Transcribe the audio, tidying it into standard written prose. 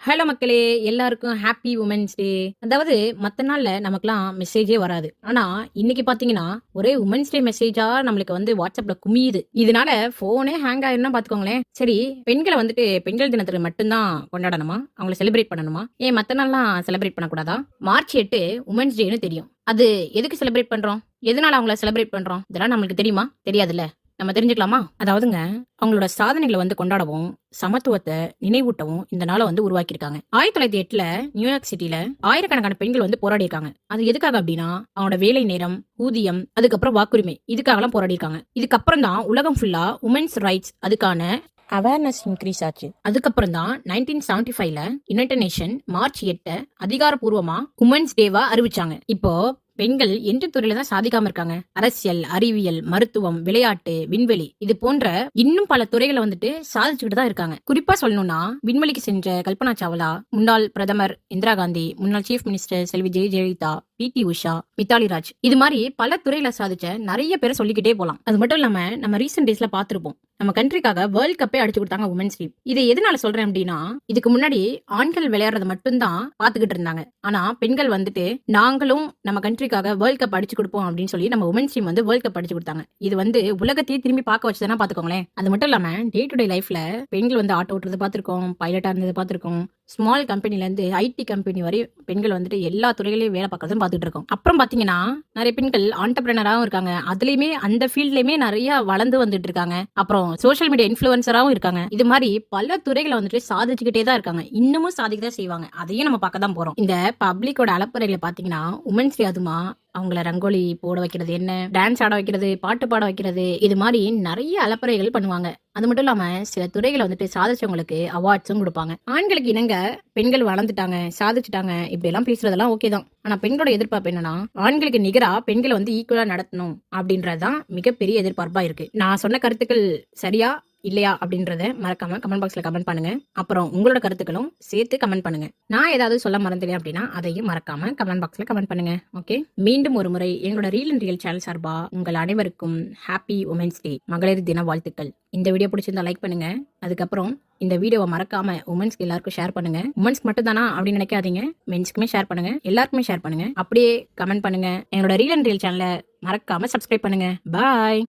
Hello மக்களே, எல்லாருக்கும் happy women's day. அதாவது மத்த நாள்ல நமக்குலாம் மெசேஜே வராது. ஆனா இன்னைக்கு பாத்தீங்கன்னா ஒரே உமன்ஸ் டே மெசேஜா நம்மளுக்கு வந்து வாட்ஸ்அப்ல குமியுது. இதனால போனே ஹேங் ஆயிருந்தா பாத்துக்கோங்களேன். சரி, பெண்களை வந்துட்டு பெண்கள் தினத்துக்கு மட்டும்தான் கொண்டாடணுமா? அவங்களை செலிப்ரேட் பண்ணணுமா? ஏன் மத்த நாள்லாம் செலிப்ரேட் பண்ணக்கூடாதா? மார்ச் 8 உமன்ஸ் டேன்னு தெரியும். அது எதுக்கு செலிப்ரேட் பண்றோம்? எதனால அவங்கள செலிப்ரேட் பண்றோம்? இதெல்லாம் நம்மளுக்கு தெரியுமா? தெரியாதுல்ல. நம்ம தெரிஞ்சுக்கலாமா? அதாவதுங்க, அவங்களோட சாதனைகளை வந்து கொண்டாடவும் சமத்துவத்தை நினைவூட்டவும் இந்த நாளை வந்து உருவாக்கியிருக்காங்க. 1908 நியூயார்க் சிட்டில ஆயிரக்கணக்கான பெண்கள் வந்து போராடி இருக்காங்க. அது எதுக்காக அப்படின்னா, அவனோட வேலை நேரம், ஊதியம், அதுக்கப்புறம் வாக்குரிமை, இதுக்காகலாம் போராடி இருக்காங்க. இதுக்கப்புறம் தான் உலகம் ஃபுல்லா உமன்ஸ் ரைட்ஸ் அதுக்கான அவேர்னஸ் இன்க்ரீஸ் ஆச்சு. அதுக்கப்புறம் தான் 1975 யுனைடெட் நேஷன் மார்ச் 8 அதிகாரப்பூர்வமா உமன்ஸ் டேவா அறிவிச்சாங்க. இப்போ பெண்கள் எந்த துறையில தான் சாதிக்காம இருக்காங்க? அரசியல், அறிவியல், மருத்துவம், விளையாட்டு, விண்வெளி, இது போன்ற இன்னும் பல துறைகளை வந்துட்டு சாதிச்சுக்கிட்டு தான் இருக்காங்க. குறிப்பா சொல்லணும்னா, விண்வெளிக்கு சென்ற கல்பனா சாவ்லா, முன்னாள் பிரதமர் இந்திரா காந்தி, முன்னாள் சீஃப் மினிஸ்டர் செல்வி ஜெயலலிதா, பிடி உஷா, மித்தாலி ராஜ், இது மாதிரி பல துறையில சாதிச்ச நிறைய பேரை சொல்லிக்கிட்டே போலாம். அது மட்டும் இல்லாம நம்ம ரீசெண்ட் டேஸ்ல பாத்திருப்போம், நம்ம கண்ட்ரிக்காக வேர்ல்ட் கப்பே அடிச்சு கொடுத்தாங்க உமன்ஸ் டீம். இதை எதனால சொல்றேன் அப்படின்னா, இதுக்கு முன்னாடி ஆண்கள் விளையாடுறது மட்டும்தான் பாத்துக்கிட்டு இருந்தாங்க. ஆனா பெண்கள் வந்துட்டு நாங்களும் நம்ம கண்ட்ரிக்காக வேர்ல்ட் கப் அடிச்சு கொடுப்போம் அப்படின்னு சொல்லி நம்ம உமன்ஸ் டீம் வந்து வேர்ல்ட் கப் அடிச்சு கொடுத்தாங்க. இது வந்து உலகத்தையே திரும்பி பார்க்க வச்சதுன்னா பாத்துக்கோங்களேன். அது மட்டும் இல்லாம டே டு டே லைஃப்ல பெண்கள் வந்து ஆட்டோ ஓட்டுறது பாத்திருக்கோம், பைலட்டா இருந்தது பாத்திருக்கோம், ஸ்மால் கம்பெனில இருந்து ஐடி கம்பெனி வரை பெண்கள் வந்துட்டு எல்லா துறைகளையும் வேலை பார்க்கறதும் பார்த்துட்டு இருக்கோம். அப்புறம் பாத்தீங்கன்னா நிறைய பெண்கள் ஆண்டர்பிரினராகவும் இருக்காங்க. அதுலயுமே அந்த ஃபீல்ட்லயுமே நிறைய வளர்ந்து வந்துட்டு இருக்காங்க. அப்புறம் சோஷியல் மீடியா இன்ஃபுளுசராகவும் இருக்காங்க. இது மாதிரி பல துறைகளை வந்துட்டு சாதிச்சுக்கிட்டே தான் இருக்காங்க. இன்னமும் சாதிக்க தான் செய்வாங்க. அதையும் நம்ம பார்க்க தான் போறோம். இந்த பப்ளிக்கோட அலப்பறைகளை பாத்தீங்கன்னா உமன்ஸ் டே அதுமா அவங்கள ரங்கோலி போட வைக்கிறது, என்ன டான்ஸ் ஆட வைக்கிறது, பாட்டு பாட வைக்கிறது, இது மாதிரி நிறைய அலப்பறைகள் பண்ணுவாங்க. அது மட்டும் இல்லாம சில துறைகளை வந்துட்டு சாதிச்சவங்களுக்கு அவார்ட்ஸும் கொடுப்பாங்க. ஆண்களுக்கு இணங்க பெண்கள் வளர்ந்துட்டாங்க, சாதிச்சுட்டாங்க, இப்படி எல்லாம் பேசுறதெல்லாம் ஓகே தான். ஆனா பெண்களோட எதிர்பார்ப்பு என்னன்னா, ஆண்களுக்கு நிகரா பெண்களை வந்து ஈக்குவலா நடத்தணும் அப்படின்றதுதான் மிகப்பெரிய எதிர்பார்ப்பா இருக்கு. நான் சொன்ன கருத்துக்கள் சரியா இல்லையா அப்படின்றத மறக்காம கமெண்ட் பாக்ஸ்ல கமெண்ட் பண்ணுங்க. அப்புறம் உங்களோட கருத்துக்களும் சேர்த்து கமெண்ட் பண்ணுங்க. நான் ஏதாவது சொல்ல மறந்துட்டேன் அப்படின்னா அதையும் மறக்காம கமெண்ட் பாக்ஸ்ல கமெண்ட் பண்ணுங்க. ஓகே, மீண்டும் ஒரு முறை எங்களோட ரீல் அண்ட் ரியல் சேனல் சார்பா உங்கள் அனைவருக்கும் ஹாப்பி உமன்ஸ் டே, மகளிர் தின வாழ்த்துக்கள். இந்த வீடியோ பிடிச்சிருந்தா லைக் பண்ணுங்க. அதுக்கப்புறம் இந்த வீடியோவை மறக்காம உமன்ஸ்க்கு எல்லாருக்கும் ஷேர் பண்ணுங்க. உமன்ஸ்க்கு மட்டும் தானா அப்படின்னு நினைக்காதீங்க, மென்ஸ்க்குமே ஷேர் பண்ணுங்க, எல்லாருக்குமே ஷேர் பண்ணுங்க. அப்படியே கமெண்ட் பண்ணுங்க. எங்களோட ரீல் அண்ட் ரியல் சேனலை மறக்காம சப்ஸ்கிரைப் பண்ணுங்க. பாய்.